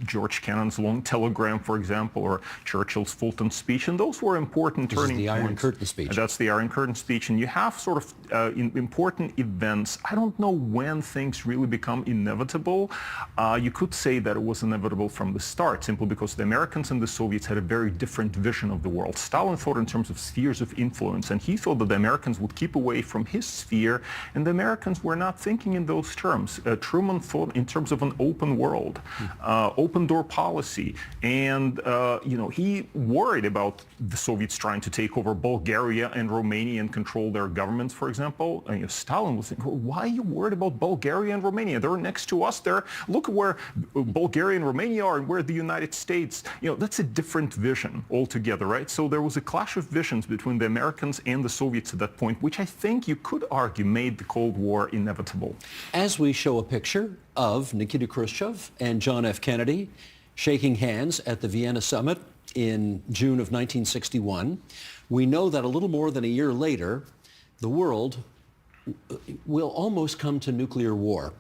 George Kennan's long telegram, for example, or Churchill's Fulton speech, and those were important turning points. The Iron Curtain speech. That's the Iron Curtain speech, and you have sort of important events. I don't know when things really become inevitable. You could say that it was inevitable from the start, simply because the Americans and the Soviets had a very different vision of the world. Stalin thought in terms of spheres of influence, and he thought that the Americans would keep away from his sphere, and the Americans were not thinking in those terms. Truman thought in terms of an open world, open door policy, and he worried about the Soviets trying to take over Bulgaria and Romania and control their governments, for example. And, Stalin was thinking, why are you worried about Bulgaria and Romania? They're next to us. Look where Bulgaria and Romania are, and where the United States. That's a different vision altogether, right? So there was a clash of visions between the Americans and the Soviets at that point, which I think you could argue made the Cold War inevitable. As we show a picture of Nikita Khrushchev and John F. Kennedy shaking hands at the Vienna summit in June of 1961, we know that a little more than a year later, the world will almost come to nuclear war.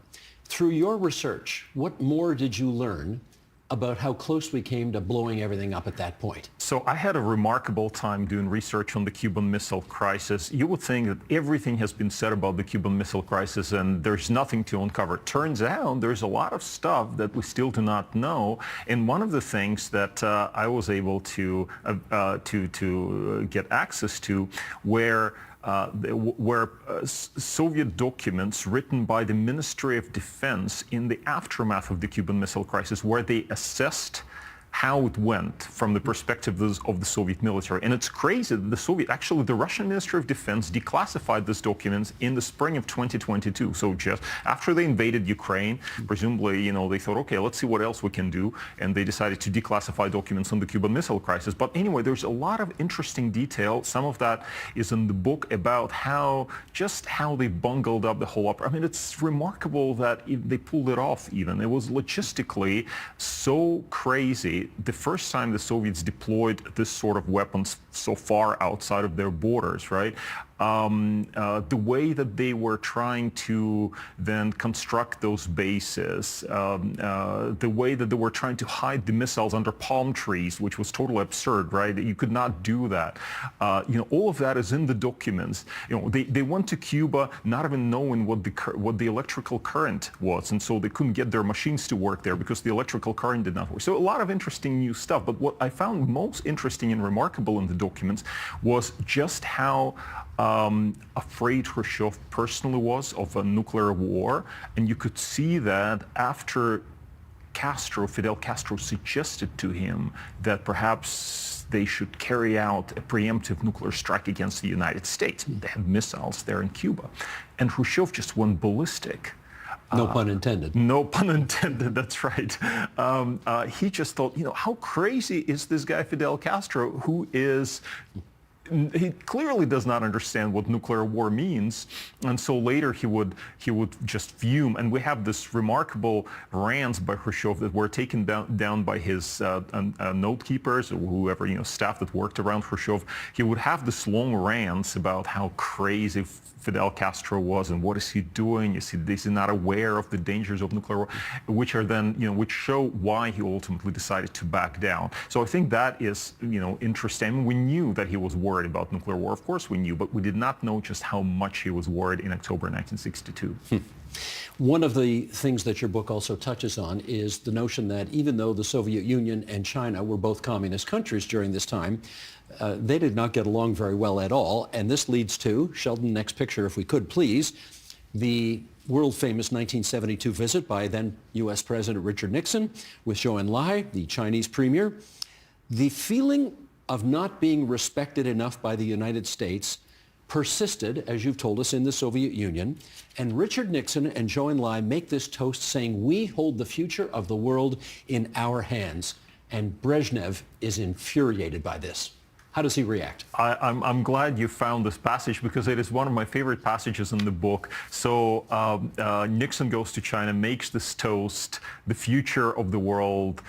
Through your research, what more did you learn about how close we came to blowing everything up at that point? So I had a remarkable time doing research on the Cuban Missile Crisis. You would think that everything has been said about the Cuban Missile Crisis and there's nothing to uncover. Turns out there's a lot of stuff that we still do not know. And one of the things that I was able to get access to were Soviet documents written by the Ministry of Defense in the aftermath of the Cuban Missile Crisis, where they assessed how it went from the perspective of the Soviet military. And it's crazy that the Russian Ministry of Defense declassified these documents in the spring of 2022. So just after they invaded Ukraine, presumably, they thought, okay, let's see what else we can do. And they decided to declassify documents on the Cuban Missile Crisis. But anyway, there's a lot of interesting detail. Some of that is in the book about how they bungled up the whole operation. I mean, it's remarkable that they pulled it off even. It was logistically so crazy. The first time the Soviets deployed this sort of weapons so far outside of their borders, right? The way that they were trying to then construct those bases, the way that they were trying to hide the missiles under palm trees, which was totally absurd, right? You could not do that. All of that is in the documents. They went to Cuba not even knowing what the electrical current was, and so they couldn't get their machines to work there because the electrical current did not work. So a lot of interesting new stuff. But what I found most interesting and remarkable in the documents was just how afraid Khrushchev personally was of a nuclear war. And you could see that after Fidel Castro suggested to him that perhaps they should carry out a preemptive nuclear strike against the United States. They had missiles there in Cuba. And Khrushchev just went ballistic. No pun intended. No pun intended, that's right. He just thought, how crazy is this guy Fidel Castro, who is... He clearly does not understand what nuclear war means, and so later he would just fume. And we have this remarkable rants by Khrushchev that were taken down by his note keepers or whoever, staff that worked around Khrushchev. He would have this long rants about how crazy Fidel Castro was and what is he doing? Is he not aware of the dangers of nuclear war, which are then, which show why he ultimately decided to back down. So I think that is, interesting. I mean, we knew that he was worried about nuclear war. Of course we knew, but we did not know just how much he was worried in October 1962. One of the things that your book also touches on is the notion that even though the Soviet Union and China were both communist countries during this time, they did not get along very well at all. And this leads to, Sheldon, next picture if we could please, the world-famous 1972 visit by then U.S. President Richard Nixon with Zhou Enlai, the Chinese premier. The feeling of not being respected enough by the United States persisted, as you've told us, in the Soviet Union. And Richard Nixon and Zhou Enlai make this toast saying, we hold the future of the world in our hands. And Brezhnev is infuriated by this. How does he react? I'm glad you found this passage because it is one of my favorite passages in the book. So Nixon goes to China, makes this toast, the future of the world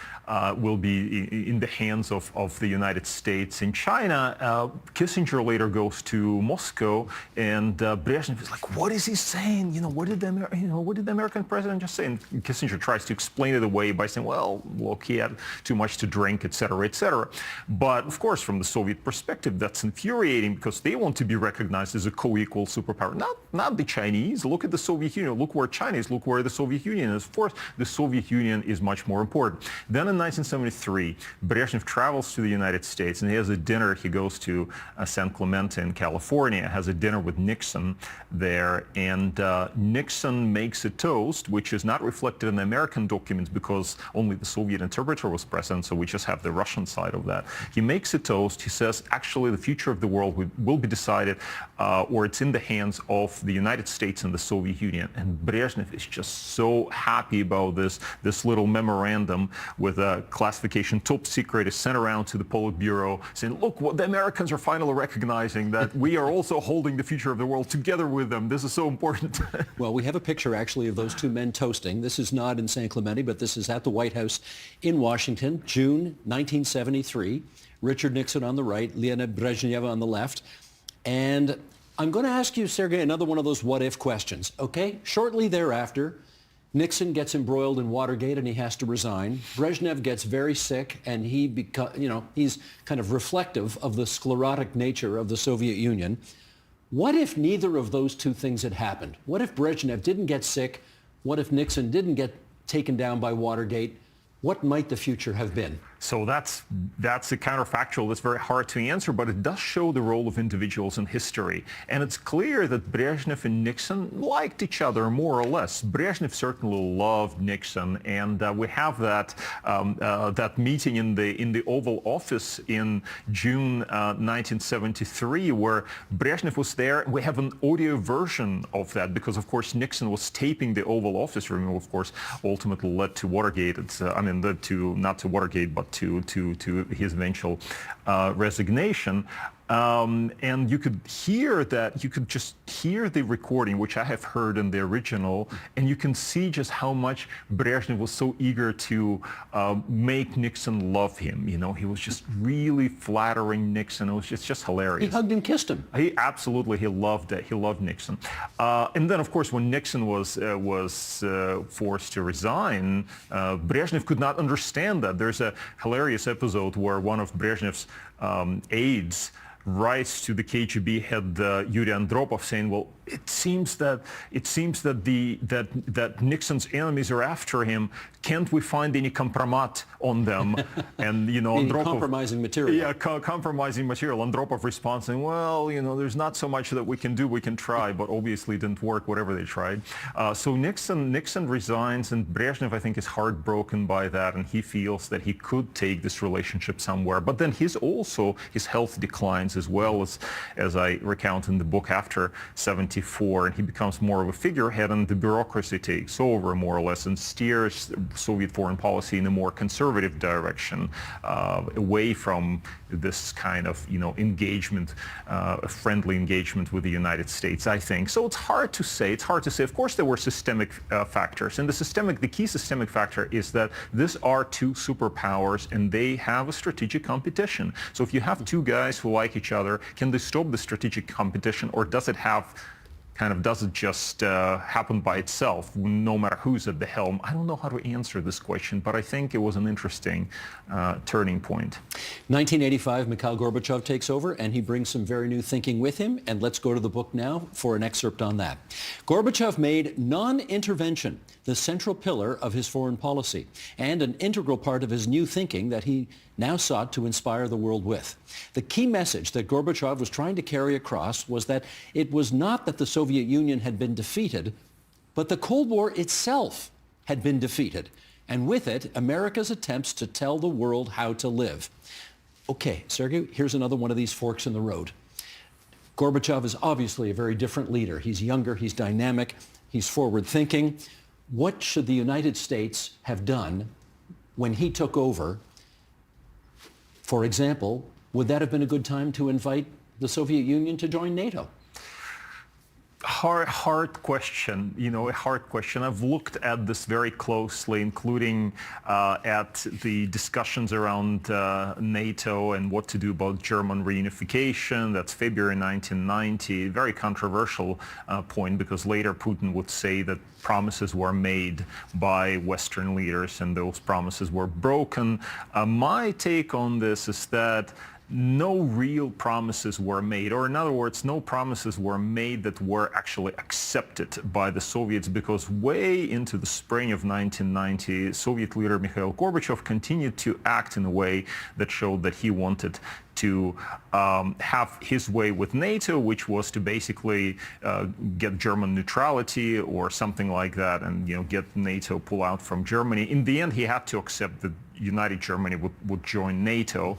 will be in the hands of the United States. In China, Kissinger later goes to Moscow, and Brezhnev is like, what is he saying? What did the American president just say? And Kissinger tries to explain it away by saying, well, look, he had too much to drink, et cetera, et cetera. But of course, from the Soviet perspective, that's infuriating because they want to be recognized as a co-equal superpower. Not the Chinese. Look at the Soviet Union. Look where China is. Look where the Soviet Union is. Of course, the Soviet Union is much more important. Then in 1973, Brezhnev travels to the United States and he has a dinner. He goes to San Clemente in California, has a dinner with Nixon there, and Nixon makes a toast, which is not reflected in the American documents because only the Soviet interpreter was present, so we just have the Russian side of that. He makes a toast. He says, actually, the future of the world will be decided, or it's in the hands of the United States and the Soviet Union. And Brezhnev is just so happy about this little memorandum with a classification top secret is sent around to the Politburo saying, look, what the Americans are finally recognizing that we are also holding the future of the world together with them. This is so important. Well, we have a picture actually of those two men toasting. This is not in San Clemente, but this is at the White House in Washington, June 1973. Richard Nixon on the right, Leonid Brezhnev on the left. And I'm going to ask you, Sergey, another one of those what-if questions, okay? Shortly thereafter, Nixon gets embroiled in Watergate and he has to resign. Brezhnev gets very sick and he's kind of reflective of the sclerotic nature of the Soviet Union. What if neither of those two things had happened? What if Brezhnev didn't get sick? What if Nixon didn't get taken down by Watergate? What might the future have been? So that's a counterfactual that's very hard to answer, but it does show the role of individuals in history. And it's clear that Brezhnev and Nixon liked each other more or less. Brezhnev certainly loved Nixon, and we have that meeting in the Oval Office in June 1973, where Brezhnev was there. We have an audio version of that because, of course, Nixon was taping the Oval Office room. Of course, ultimately led to Watergate. Not to Watergate, but to his eventual resignation. And you could hear that, you could just hear the recording, which I have heard in the original, and you can see just how much Brezhnev was so eager to make Nixon love him. He was just really flattering Nixon. It was just hilarious. He hugged and kissed him. He loved it. He loved Nixon. And then, of course, when Nixon was forced to resign, Brezhnev could not understand that. There's a hilarious episode where one of Brezhnev's aides writes to the KGB head Yuri Andropov saying, "Well, it seems that Nixon's enemies are after him. Can't we find any compromat on them?" And Andropov, compromising material. Yeah, compromising material. Andropov responds saying, "Well, there's not so much that we can do. We can try, but obviously it didn't work. Whatever they tried." So Nixon resigns, and Brezhnev, I think, is heartbroken by that, and he feels that he could take this relationship somewhere. But then his health declines as well as I recount in the book after 74, and he becomes more of a figurehead, and the bureaucracy takes over more or less and steers Soviet foreign policy in a more conservative direction, away from this kind of engagement, friendly engagement with the United States, I think. So it's hard to say. Of course, there were systemic factors, and the key systemic factor is that these are two superpowers, and they have a strategic competition. So if you have two guys who like each other, can they stop the strategic competition, or does it just happen by itself, no matter who's at the helm? I don't know how to answer this question, but I think it was an interesting turning point. 1985, Mikhail Gorbachev takes over, and he brings some very new thinking with him. And let's go to the book now for an excerpt on that. Gorbachev made non-intervention the central pillar of his foreign policy and an integral part of his new thinking that he now sought to inspire the world with. The key message that Gorbachev was trying to carry across was that it was not that the Soviet Union had been defeated, but the Cold War itself had been defeated, and with it, America's attempts to tell the world how to live. Okay, Sergey, here's another one of these forks in the road. Gorbachev is obviously a very different leader. He's younger, he's dynamic, he's forward-thinking. What should the United States have done when he took over? For example, would that have been a good time to invite the Soviet Union to join NATO? Hard question, a hard question. I've looked at this very closely, including at the discussions around NATO and what to do about German reunification. That's February 1990, very controversial point, because later Putin would say that promises were made by Western leaders and those promises were broken. My take on this is that no real promises were made, or in other words, no promises were made that were actually accepted by the Soviets, because way into the spring of 1990, Soviet leader Mikhail Gorbachev continued to act in a way that showed that he wanted to have his way with NATO, which was to basically get German neutrality or something like that, and get NATO pull out from Germany. In the end, he had to accept that united Germany would join NATO,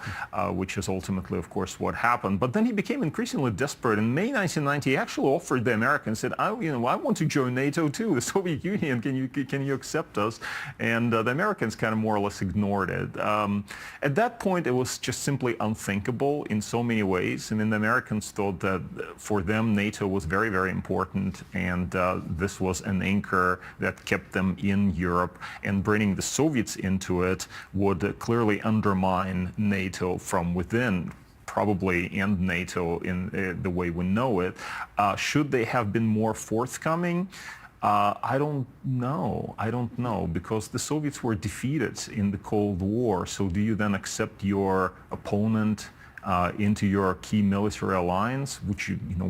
which is ultimately, of course, what happened. But then he became increasingly desperate. In May 1990, he actually offered the Americans, said, I want to join NATO too, the Soviet Union, can you accept us? And the Americans kind of more or less ignored it. At that point, it was just simply unthinkable in so many ways. I mean, the Americans thought that for them, NATO was very, very important, and this was an anchor that kept them in Europe, and bringing the Soviets into it would clearly undermine NATO from within, probably end NATO in the way we know it. Should they have been more forthcoming? I don't know, because the Soviets were defeated in the Cold War. So do you then accept your opponent into your key military alliance?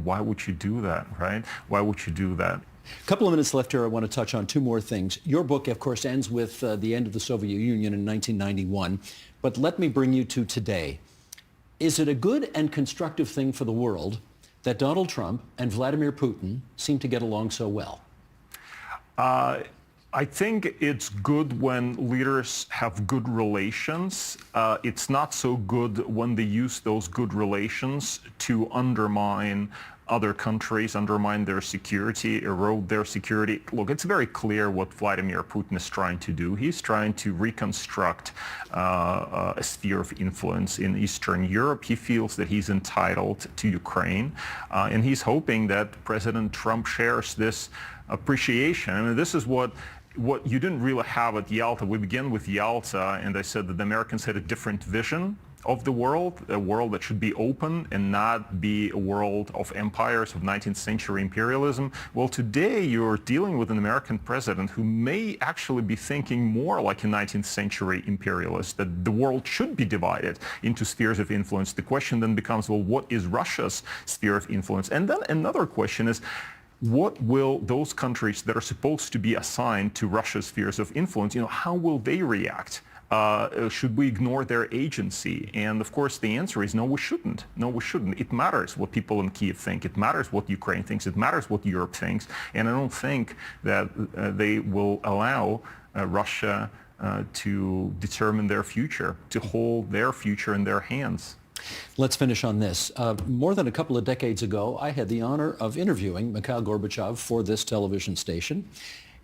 Why would you do that, right? Why would you do that? A couple of minutes left here. I want to touch on two more things. Your book, of course, ends with the end of the Soviet Union in 1991. But let me bring you to today. Is it a good and constructive thing for the world that Donald Trump and Vladimir Putin seem to get along so well? I think it's good when leaders have good relations. It's not so good when they use those good relations to undermine other countries, undermine their security, erode their security. Look, it's very clear what Vladimir Putin is trying to do. He's trying to reconstruct a sphere of influence in Eastern Europe. He feels that he's entitled to Ukraine, and he's hoping that President Trump shares this appreciation. I mean, this is what you didn't really have at Yalta. We began with Yalta, and I said that the Americans had a different vision of the world, a world that should be open and not be a world of empires, of 19th century imperialism. Well, today you're dealing with an American president who may actually be thinking more like a 19th century imperialist, that the world should be divided into spheres of influence. The question then becomes, well, what is Russia's sphere of influence? And then another question is, what will those countries that are supposed to be assigned to Russia's spheres of influence, how will they react? Should we ignore their agency? And of course, the answer is no, we shouldn't. No, we shouldn't. It matters what people in Kiev think. It matters what Ukraine thinks. It matters what Europe thinks. And I don't think that they will allow Russia to determine their future, to hold their future in their hands. Let's finish on this. More than a couple of decades ago, I had the honor of interviewing Mikhail Gorbachev for this television station,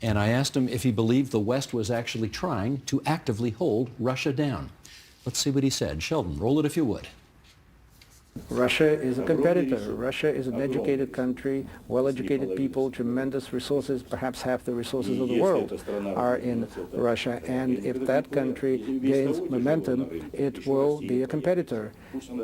and I asked him if he believed the West was actually trying to actively hold Russia down. Let's see what he said. Sheldon, roll it if you would. Russia is a competitor. Russia is an educated country, well-educated people, tremendous resources, perhaps half the resources of the world are in Russia. And if that country gains momentum, it will be a competitor.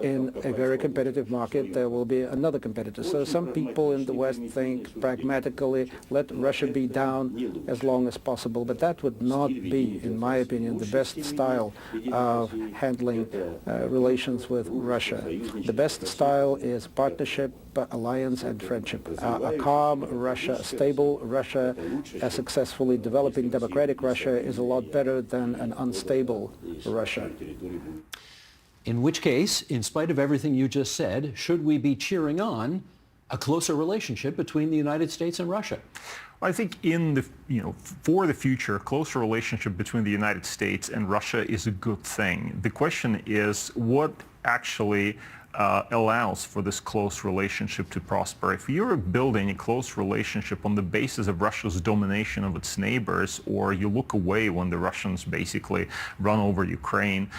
In a very competitive market, there will be another competitor. So some people in the West think pragmatically, let Russia be down as long as possible. But that would not be, in my opinion, the best style of handling relations with Russia. The best style is partnership, alliance, and friendship. A calm Russia, a stable Russia, a successfully developing democratic Russia is a lot better than an unstable Russia. In which case, in spite of everything you just said, should we be cheering on a closer relationship between the United States and Russia? I think for the future, a closer relationship between the United States and Russia is a good thing. The question is what actually allows for this close relationship to prosper. If you're building a close relationship on the basis of Russia's domination of its neighbors, or you look away when the Russians basically run over Ukraine,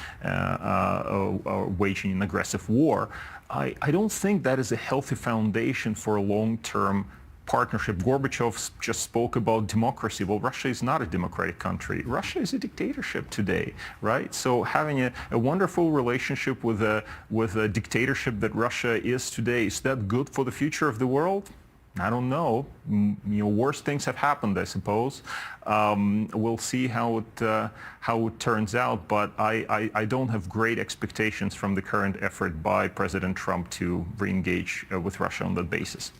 waging an aggressive war, I don't think that is a healthy foundation for a long-term partnership. Gorbachev just spoke about democracy. Well, Russia is not a democratic country. Russia is a dictatorship today, right? So having a wonderful relationship with a dictatorship that Russia is today, is that good for the future of the world? I don't know. Worse things have happened, I suppose. We'll see how it turns out, but I don't have great expectations from the current effort by President Trump to re-engage with Russia on that basis.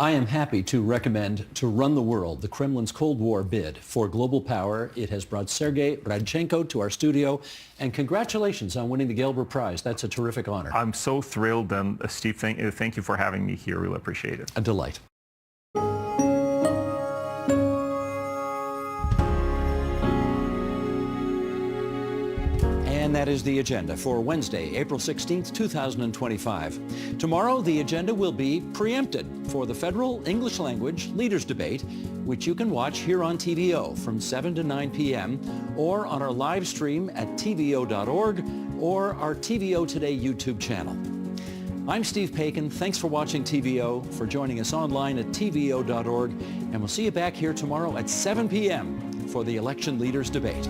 I am happy to recommend To Run the World, the Kremlin's Cold War bid for global power. It has brought Sergey Radchenko to our studio, and congratulations on winning the Gelber Prize. That's a terrific honor. I'm so thrilled, and Steve, thank you for having me here. Really appreciate it. A delight. And that is the agenda for Wednesday, April 16th, 2025. Tomorrow, the agenda will be preempted for the Federal English Language Leaders Debate, which you can watch here on TVO from 7 to 9 p.m. or on our live stream at TVO.org or our TVO Today YouTube channel. I'm Steve Paikin. Thanks for watching TVO, for joining us online at TVO.org, and we'll see you back here tomorrow at 7 p.m. for the Election Leaders Debate.